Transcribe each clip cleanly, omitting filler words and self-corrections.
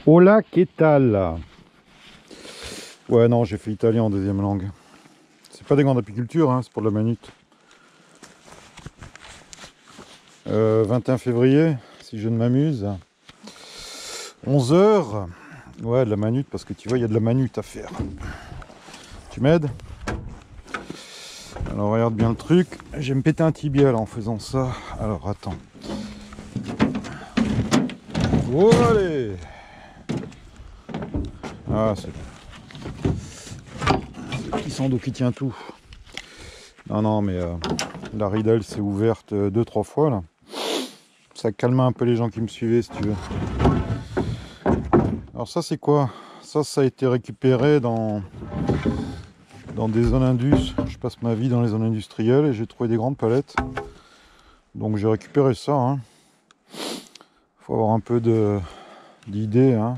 Hola, que tal? Ouais, non, j'ai fait italien en deuxième langue. C'est pas des grandes apicultures, hein, c'est pour de la manute. 21 février, si je ne m'amuse. 11 heures. Ouais, de la manute, parce que tu vois, il y a de la manute à faire. Tu m'aides? Alors, regarde bien le truc. Je vais me péter un tibia là en faisant ça. Alors, attends. Oh, allez! Ah, c'est qui sent d'eau qui tient tout. Non, non, mais la ridelle s'est ouverte 2-3 fois là. Ça calme un peu les gens qui me suivaient, si tu veux. Alors ça, c'est quoi? Ça a été récupéré dans des zones indus. Je passe ma vie dans les zones industrielles et j'ai trouvé des grandes palettes. Donc j'ai récupéré ça. Hein. Faut avoir un peu d'idées, hein,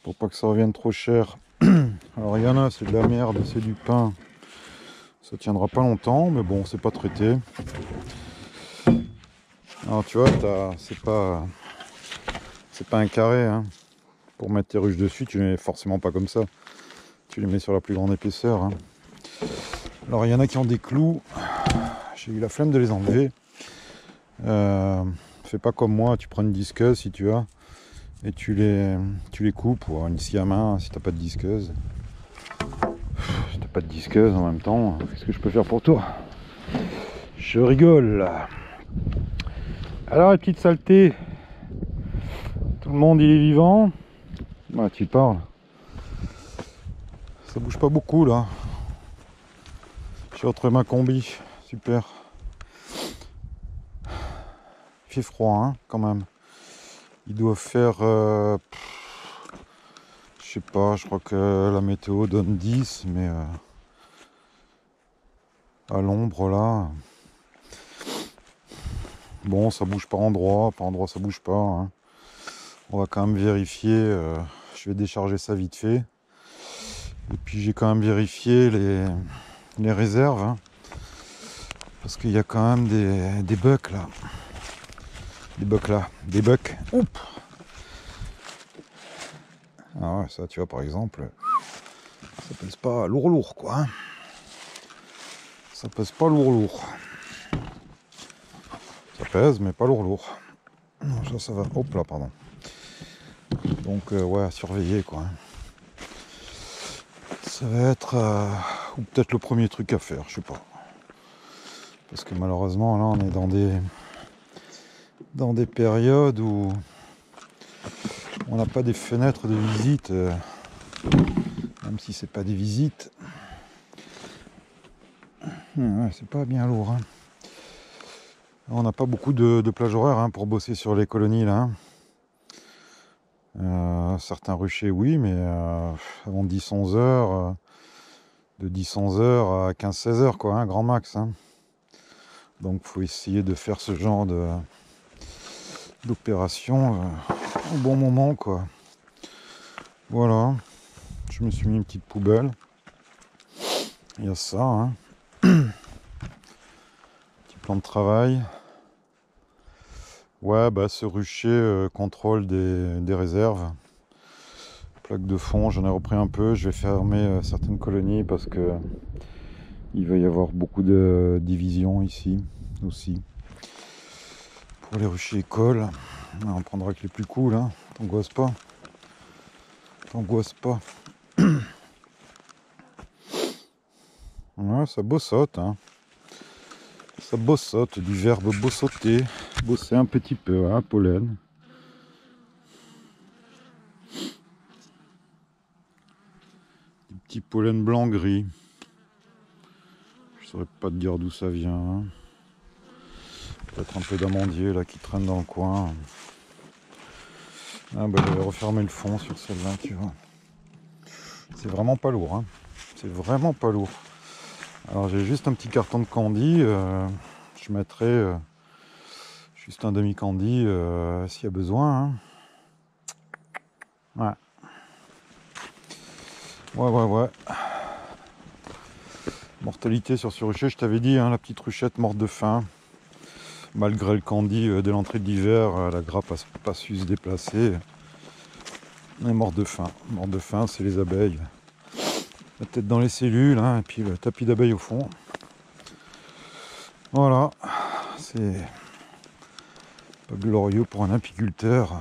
pour pas que ça revienne trop cher. Alors il y en a, c'est de la merde, c'est du pain. Ça tiendra pas longtemps, mais bon, c'est pas traité. Alors tu vois, c'est pas un carré. Hein. Pour mettre tes ruches dessus, tu les mets forcément pas comme ça. Tu les mets sur la plus grande épaisseur. Hein. Alors il y en a qui ont des clous. J'ai eu la flemme de les enlever. Fais pas comme moi, tu prends une disqueuse si tu as et tu les coupes, ou une scie à main si t'as pas de disqueuse. Si t'as pas de disqueuse en même temps, qu'est-ce que je peux faire pour toi? Je rigole. Alors les petites saletés, tout le monde il est vivant? Bah tu parles. Ça bouge pas beaucoup là. Je suis entre ma combi, super. Il fait froid hein, quand même. Il doit faire je sais pas, je crois que la météo donne 10, mais à l'ombre là. Bon, ça bouge par endroit ça bouge pas. Hein. On va quand même vérifier. Je vais décharger ça vite fait. Et puis j'ai quand même vérifié les réserves. Hein, parce qu'il y a quand même des bucks là. Des bucks là. Des bucks. Oups. Ah ouais, ça tu vois par exemple. Ça pèse pas lourd quoi. Hein. Ça pèse pas lourd. Ça pèse mais pas lourd. Non, ça va. Hop là, pardon. Donc ouais, à surveiller quoi. Ça va être ou peut-être le premier truc à faire, je sais pas. Parce que malheureusement là on est dans des périodes où on n'a pas des fenêtres de visite, même si c'est pas des visites. Ouais, c'est pas bien lourd. Hein. On n'a pas beaucoup de plages horaires hein, pour bosser sur les colonies là. Certains ruchers oui, mais avant 10-11 heures, de 10-11 heures à 15-16 heures quoi, hein, grand max. Hein. Donc faut essayer de faire ce genre d'opération au bon moment quoi. Voilà, je me suis mis une petite poubelle. Il y a ça, hein. Petit plan de travail. Ouais, bah ce rucher contrôle des réserves. Plaque de fond, j'en ai repris un peu. Je vais fermer certaines colonies parce que il va y avoir beaucoup de divisions ici aussi. Pour les ruchers écoles, on prendra avec les plus cool, hein. T'angoisses pas. T'angoisses pas. Ouais, ça bossote, hein. Ça bossote, du verbe bossoter. Bosser un petit peu, hein, pollen. Des petits pollen blanc-gris. Je saurais pas te dire d'où ça vient. Hein. Peut-être un peu d'amandier là qui traîne dans le coin. Ah bah je vais refermer le fond sur celle-là, tu vois. C'est vraiment pas lourd, hein. C'est vraiment pas lourd. Alors j'ai juste un petit carton de candy. Je mettrai juste un demi-candy s'il y a besoin. Hein. Ouais. Ouais. Mortalité sur ce rucher, je t'avais dit, hein, la petite ruchette morte de faim. Malgré le candy dès l'entrée de l'hiver, la grappe n'a pas su se déplacer. On est mort de faim. Mort de faim, c'est les abeilles. La tête dans les cellules, hein, et puis le tapis d'abeilles au fond. Voilà, c'est pas glorieux pour un apiculteur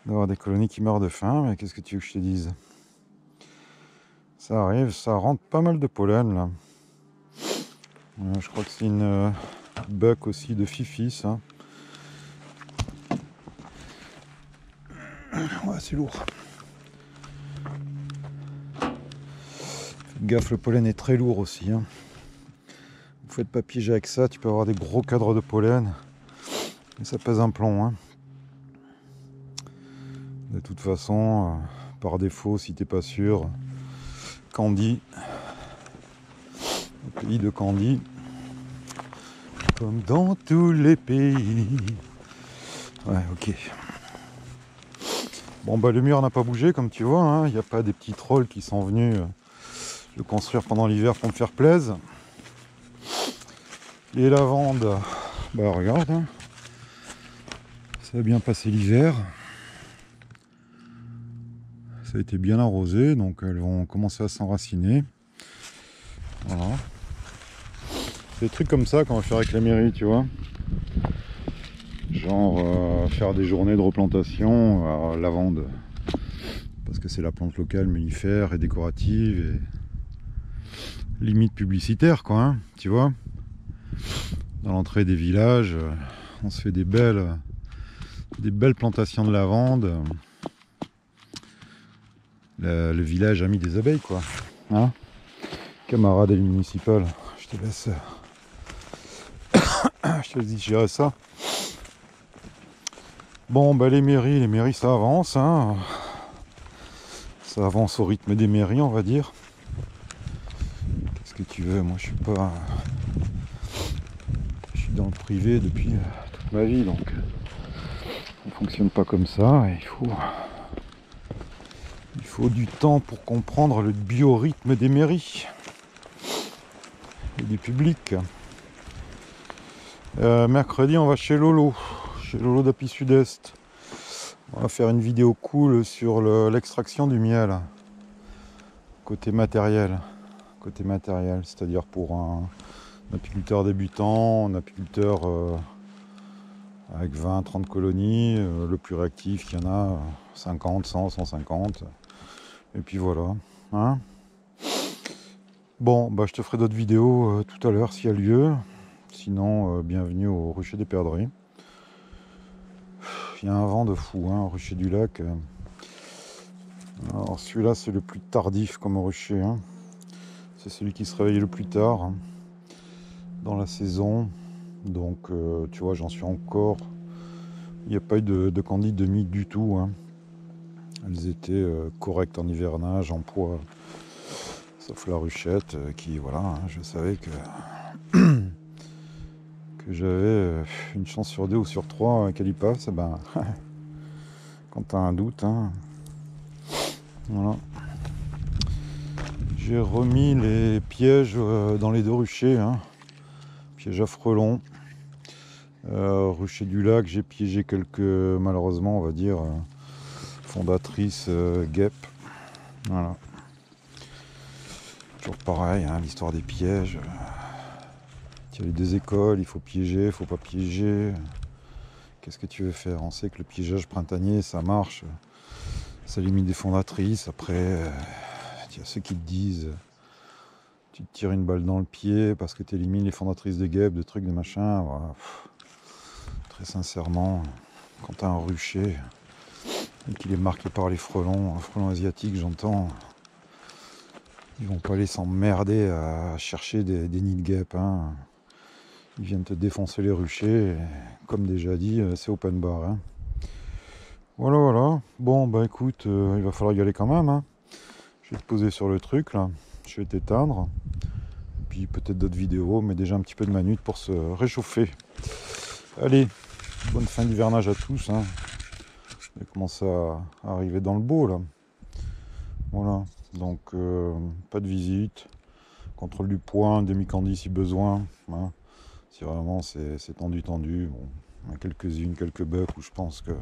d'avoir des colonies qui meurent de faim, mais qu'est-ce que tu veux que je te dise? Ça arrive, ça rentre pas mal de pollen là. Je crois que c'est une buck aussi de Fifi, ça. Ouais, c'est lourd. Faites gaffe, le pollen est très lourd aussi, hein. Vous faites pas piéger avec ça, tu peux avoir des gros cadres de pollen. Et ça pèse un plomb, hein. De toute façon, par défaut, si t'es pas sûr, Candy, au pays de Candy, comme dans tous les pays. Ouais, ok. Bon, bah le mur n'a pas bougé, comme tu vois, hein. Il n'y a pas des petits trolls qui sont venus le construire pendant l'hiver pour me faire plaisir. Les lavandes, bah regarde, hein. Ça a bien passé l'hiver. Ça a été bien arrosé, donc elles vont commencer à s'enraciner. Voilà. C'est des trucs comme ça qu'on va faire avec la mairie, tu vois. Genre faire des journées de replantation à lavande. Parce que c'est la plante locale, mellifère et décorative et limite publicitaire, quoi, hein, tu vois. Dans l'entrée des villages, on se fait des belles plantations de lavande. Le village a mis des abeilles, quoi, hein. Camarade élu municipal, je te laisse gérer ça. Bon, bah les mairies ça avance, hein. Ça avance au rythme des mairies, on va dire. Qu'est-ce que tu veux? Moi je suis dans le privé depuis toute ma vie, donc on fonctionne pas comme ça. Et il faut du temps pour comprendre le biorhythme des mairies et du public. Mercredi, on va chez Lolo d'Api Sud-Est. On va faire une vidéo cool sur l'extraction du miel. Côté matériel, c'est-à-dire pour un apiculteur débutant, un apiculteur avec 20-30 colonies, le plus réactif, il y en a 50, 100, 150. Et puis voilà, hein. Bon, bah je te ferai d'autres vidéos tout à l'heure s'il y a lieu. Sinon, bienvenue au Rucher des Perdrix. Il y a un vent de fou, hein, au Rucher du Lac. Alors celui-là, c'est le plus tardif comme rucher, hein. C'est celui qui se réveille le plus tard, hein, dans la saison. Donc, tu vois, j'en suis encore... Il n'y a pas eu de candide de mie du tout, hein. Elles étaient correctes en hivernage, en poids. Sauf la ruchette, qui, voilà, hein, je savais que... que j'avais une chance sur 2 ou sur 3 qu'elle y passe, ben, quand tu as un doute, hein. Voilà. J'ai remis les pièges dans les deux ruchers, hein. Piège à frelons. Rucher du Lac, j'ai piégé quelques, malheureusement, on va dire, fondatrices guêpes. Voilà. Toujours pareil, hein, l'histoire des pièges. Il y a des écoles, il faut piéger, il faut pas piéger. Qu'est-ce que tu veux faire? On sait que le piégeage printanier, ça marche. Ça limite des fondatrices. Après, il y a ceux qui te disent, tu te tires une balle dans le pied parce que tu élimines les fondatrices de guêpes, de trucs, de machin. Voilà. Très sincèrement, quand tu as un rucher et qu'il est marqué par les frelons, un frelon asiatique, j'entends, ils vont pas aller s'emmerder à chercher des nids de guêpes, hein. Ils viennent te défoncer les ruchers, et, comme déjà dit, c'est open bar, hein. Voilà. Bon, bah écoute, il va falloir y aller quand même, hein. Je vais te poser sur le truc, là. Je vais t'éteindre. Puis peut-être d'autres vidéos, mais déjà un petit peu de manute pour se réchauffer. Allez, bonne fin d'hivernage à tous, hein. On commence à arriver dans le beau, là. Voilà, donc pas de visite. Contrôle du poids, demi-candy si besoin, hein. Si vraiment c'est tendu. Bon, il y en a quelques-unes, quelques bucks où je pense que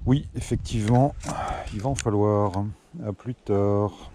Oui, effectivement, il va en falloir. À plus tard.